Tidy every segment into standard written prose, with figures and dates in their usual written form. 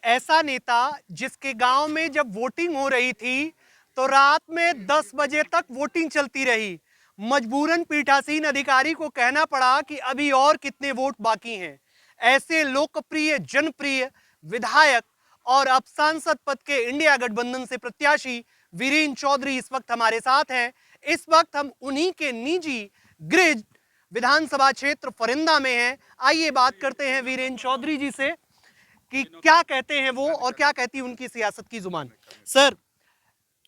ऐसा नेता जिसके गांव में जब वोटिंग हो रही थी तो रात में 10 बजे तक वोटिंग चलती रही। मजबूरन पीठासीन अधिकारी को कहना पड़ा कि अभी और कितने वोट बाकी हैं। ऐसे लोकप्रिय जनप्रिय विधायक और अब सांसद पद के इंडिया गठबंधन से प्रत्याशी वीरेंद्र चौधरी इस वक्त हमारे साथ हैं। इस वक्त हम उन्हीं के निजी गृह विधानसभा क्षेत्र फरिंदा में हैं। आइए बात करते हैं वीरेंद्र चौधरी जी से कि क्या कहते हैं वो और क्या कहती है उनकी सियासत की जुबान। सर,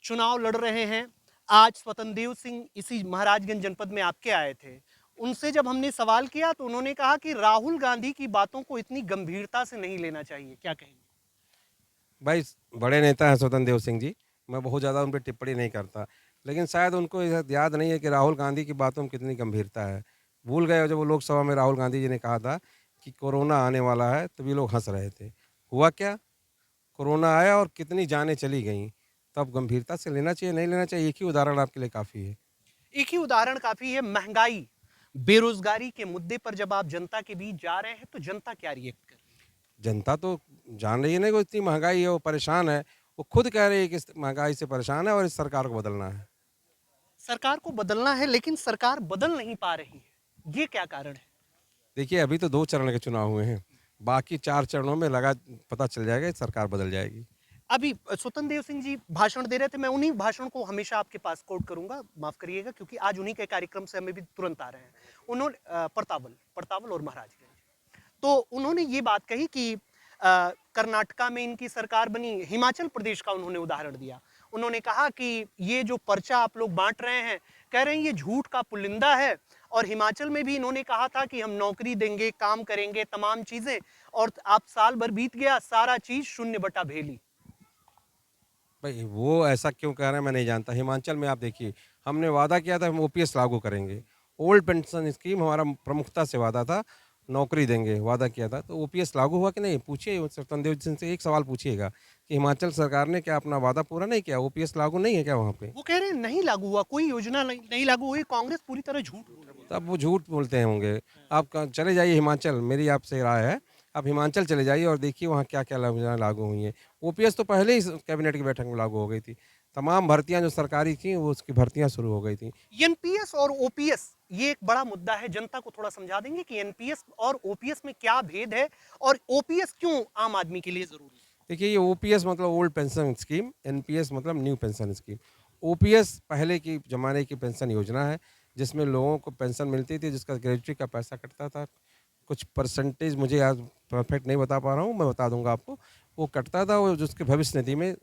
चुनाव लड़ रहे हैं। आज स्वतंत्र देव सिंह इसी महाराजगंज जनपद में आपके आए थे। उनसे जब हमने सवाल किया तो उन्होंने कहा कि राहुल गांधी की बातों को इतनी गंभीरता से नहीं लेना चाहिए। क्या कहेंगे? भाई, बड़े नेता हैं स्वतंत्र देव सिंह जी। मैं बहुत ज़्यादा उन पर टिप्पणी नहीं करता, लेकिन शायद उनको याद नहीं है कि राहुल गांधी की बातों में कितनी गंभीरता है। भूल गए जब वो लोकसभा में राहुल गांधी जी ने कहा था कि कोरोना आने वाला है, तभी लोग हंस रहे थे। हुआ क्या? कोरोना आया और कितनी जानें चली गईं। तब गंभीरता से लेना चाहिए, नहीं लेना चाहिए, एक ही उदाहरण आपके लिए काफ़ी है। एक ही उदाहरण काफी है। महंगाई, बेरोजगारी के मुद्दे पर जब आप जनता के बीच जा रहे हैं तो जनता क्या रिएक्ट कर रही है? जनता तो जान रही है ना कि इतनी महंगाई है, वो परेशान है। वो खुद कह रही है कि इस महंगाई से परेशान है और इस सरकार को बदलना है। सरकार को बदलना है लेकिन सरकार बदल नहीं पा रही है। ये क्या कारण है? देखिए, अभी तो 2 चरण के चुनाव हुए हैं। बाकी 4 चरणों में लगा पता चल जाएगा, सरकार बदल जाएगी। अभी स्वतंत्र देव सिंह जी भाषण दे रहे थे। मैं उन्हीं भाषण को हमेशा आपके पास कोट करूंगा, माफ करिएगा, क्योंकि आज उन्हीं के कार्यक्रम से हमें भी तुरंत आ रहे हैं। उन्होंने परतावल और महाराजगंज, तो उन्होंने ये बात कही कि कर्नाटका में इनकी सरकार बनी, हिमाचल प्रदेश का उन्होंने उदाहरण दिया। उन्होंने कहा कि ये जो पर्चा आप लोग बांट रहे हैं, कह रहे हैं ये झूठ का पुलिंदा है। और हिमाचल में भी इन्होंने कहा था कि हम नौकरी देंगे, काम करेंगे, तमाम चीजें, और आप साल भर बीत गया, सारा चीज शून्य बटा भेली। भाई, वो ऐसा क्यों कह रहे हैं मैं नहीं जानता। हिमाचल में आप देखिए, हमने वादा किया था हम ओपीएस लागू करेंगे। ओल्ड पेंशन स्कीम हमारा प्रमुखता से वादा था, नौकरी देंगे, वादा किया था। तो ओपीएस लागू हुआ कि नहीं? पूछिए स्वतंत्र देव सिंह से, एक सवाल पूछिएगा कि हिमाचल सरकार ने क्या अपना वादा पूरा नहीं किया? ओपीएस लागू नहीं है क्या वहाँ पे? वो कह रहे हैं नहीं लागू हुआ, कोई योजना नहीं लागू हुई। कांग्रेस पूरी तरह झूठ बोल रही है। तब वो झूठ बोलते हैं होंगे। आप चले जाइए हिमाचल, मेरी आपसे राय है, आप हिमाचल चले जाइए और देखिए वहाँ क्या-क्या योजनाएँ लागू हुई हैं। ओपीएस तो पहले ही कैबिनेट की बैठक में लागू हो गई थी। तमाम भर्तियाँ जो सरकारी थी, वो उसकी भर्तियाँ शुरू हो गई थी। एनपीएस और ओपीएस ये एक बड़ा मुद्दा है। जनता को थोड़ा समझा देंगे कि एनपीएस और ओपीएस में क्या भेद है और ओपीएस क्यों आम आदमी के लिए जरूरी है? देखिए, ये ओपीएस मतलब ओल्ड पेंशन स्कीम, एनपीएस मतलब न्यू पेंशन स्कीम। ओपीएस पहले की ज़माने की पेंशन योजना है, जिसमें लोगों को पेंशन मिलती थी, जिसका ग्रेजुएटी का पैसा कटता था। कुछ परसेंटेज मुझे याद परफेक्ट नहीं बता पा रहा हूँ, मैं बता दूँगा आपको। वो कटता था, वो जो उसके भविष्य निधि में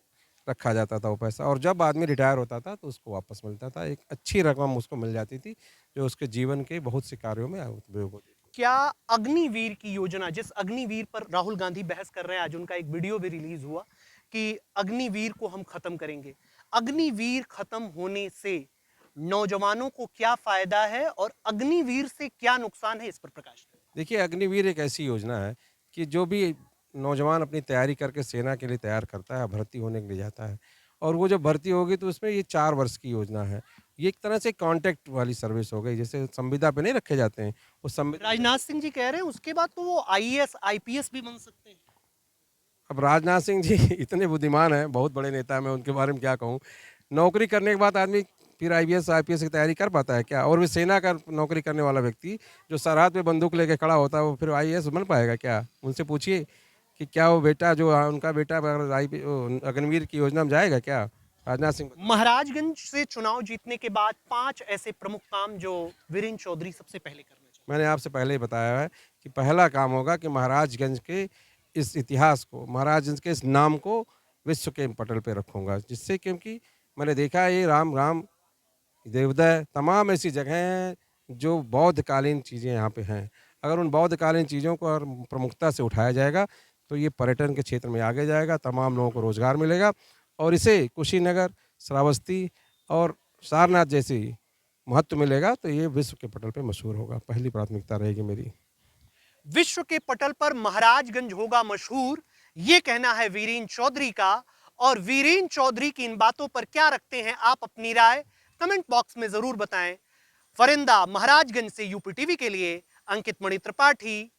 रखा जाता था वो पैसा, और जब आदमी रिटायर होता था तो उसको वापस मिलता था। एक अच्छी रकम उसको मिल जाती थी, जो उसके जीवन के बहुत से कार्यों में उपयोग होती थी। क्या अग्निवीर की योजना, जिस अग्निवीर पर राहुल गांधी बहस कर रहे हैं, आज उनका एक वीडियो भी रिलीज हुआ कि अग्निवीर को हम खत्म करेंगे, अग्निवीर खत्म होने से नौजवानों को क्या फायदा है और अग्निवीर से क्या नुकसान है, इस पर प्रकाश डालें। देखिए, अग्निवीर एक ऐसी योजना है कि जो भी नौजवान अपनी तैयारी करके सेना के लिए तैयार करता है, भर्ती होने के लिए जाता है, और वो जब भर्ती होगी तो उसमें ये 4 वर्ष की योजना है। ये एक तरह से कॉन्ट्रैक्ट वाली सर्विस हो गई, जैसे संविदा पे नहीं रखे जाते हैं, वो संविदा। राजनाथ सिंह जी कह रहे हैं उसके बाद तो वो आईएएस आईपीएस भी बन सकते हैं। अब राजनाथ सिंह जी इतने बुद्धिमान हैं, बहुत बड़े नेता हैं, मैं उनके बारे में क्या कहूँ। नौकरी करने के बाद आदमी फिर आईपीएस आईपीएस की तैयारी कर पाता है क्या? और भी सेना का नौकरी करने वाला व्यक्ति जो सरहद पे बंदूक लेके खड़ा होता है, वो फिर आईएएस बन पाएगा क्या? उनसे पूछिए कि क्या वो बेटा जो उनका बेटा अगर अग्निवीर की योजना में जाएगा क्या? राजनाथ सिंह। महाराजगंज से चुनाव जीतने के बाद 5 ऐसे प्रमुख काम जो वीरेंद्र चौधरी सबसे पहले करना चाहते मैंने आपसे पहले ही बताया है कि पहला काम होगा कि महाराजगंज के इस इतिहास को, महाराजगंज के इस नाम को विश्व के पटल पे रखूँगा। जिससे, क्योंकि मैंने देखा है ये राम राम, देवोदय, तमाम ऐसी जगह हैं जो बौद्धकालीन चीज़ें यहाँ पे हैं। अगर उन बौद्धकालीन चीज़ों को और प्रमुखता से उठाया जाएगा तो ये पर्यटन के क्षेत्र में आगे जाएगा, तमाम लोगों को रोज़गार मिलेगा, और इसे कुशीनगर, श्रावस्ती और सारनाथ जैसी महत्व मिलेगा, तो ये विश्व के पटल पे मशहूर होगा। पहली प्राथमिकता रहेगी मेरी। हैं। विश्व के पटल पर महाराजगंज होगा मशहूर, ये कहना है वीरेंद्र चौधरी का। और वीरेंद्र चौधरी की इन बातों पर क्या रखते हैं आप अपनी राय, कमेंट बॉक्स में जरूर बताएं। फरिंदा महाराजगंज से यूपी टीवी के लिए अंकित मणि त्रिपाठी,